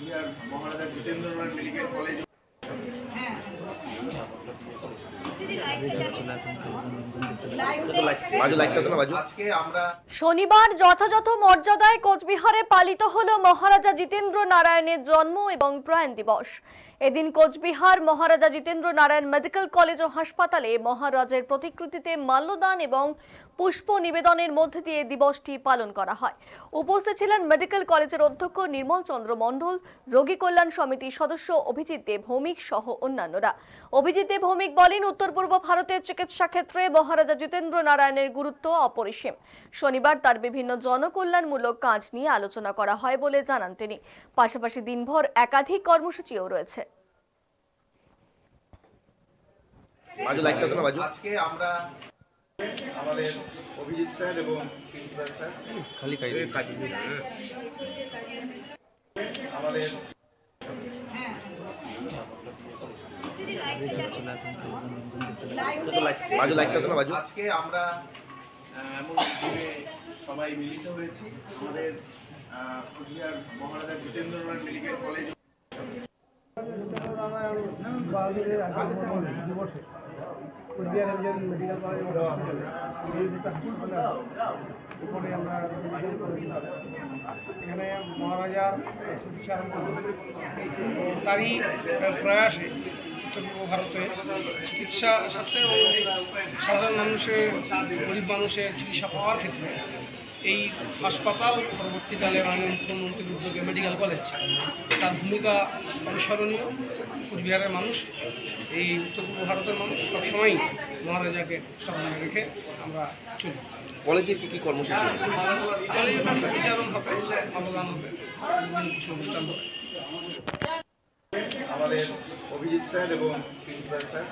কোচবিহার মহারাজা Jitendranath medical college. শনিবার যথাযথ মর্যাদায় কোচবিহারে পালিত হলো মহারাজা জিতেন্দ্র নারায়ণের জন্ম এবং প্রয়াণ দিবস। এদিন কোচবিহার মহারাজা জিতেন্দ্র নারায়ণ মেডিকেল কলেজ ও হাসপাতালে মহারাজের প্রতিকৃতিতে মাল্যদান এবং পুষ্প নিবেদনের মধ্যে দিয়ে দিবসটি পালন করা হয়। উপস্থিত ছিলেন মেডিকেল কলেজের অধ্যক্ষ নির্মল চন্দ্র মণ্ডল, রোগী কল্যাণ সমিতির সদস্য অভিজিৎ দেব ভৌমিক সহ অন্যান্যরা। অভিজিৎ দেব ভৌমিক বলেন, উত্তর পূর্ব ভারতের চিকিৎসা ক্ষেত্রে মহারাজা জিতেন্দ্র নারায়ণের গুরুত্ব অপরিসীম। শনিবার তার বিভিন্ন জনকল্যাণমূলক কাজ নিয়ে আলোচনা করা হয় বলে জানান তিনি। পাশাপাশি দিনভর একাধিক কর্মসূচিও রয়েছে। আজকে আমরা আমাদের অভিজিৎ স্যার এবং প্রিন্সিপাল স্যার আমাদের আজকে আমরা এমন দিনে সবাই মিলিত হয়েছি আমাদের কোচবিহার মহারাজা জিতেন্দ্রনাথ মেডিকেল কলেজ। কোচবিহার একজন মেডিকেল কলেজ উপরে আমরা এখানে মহারাজার চিকিৎসা আরম্ভ করি। তারই প্রয়াসে উত্তর পূর্ব ভারতে চিকিৎসা শাস্ত্রে ও সাধারণ মানুষের, গরিব মানুষের চিকিৎসা পাওয়ার ক্ষেত্রে এই হাসপাতাল, পরবর্তীকালে মাননীয় মুখ্যমন্ত্রীর উদ্যোগে মেডিকেল কলেজ, তার ভূমিকা অনুসরণীয়। কোচবিহারের মানুষ, এই উত্তর পূর্ব ভারতের মানুষ সবসময়ই মহারাজাকে স্মরণে রেখে আমরা চলি। কলেজে কি কি কর্মসূচি? কলেজে তার স্মৃতিচারণ হবে, অবদান হবে, কিছু অনুষ্ঠান হবে। আমাদের অভিজিৎ স্যার এবং প্রিন্সিপাল স্যার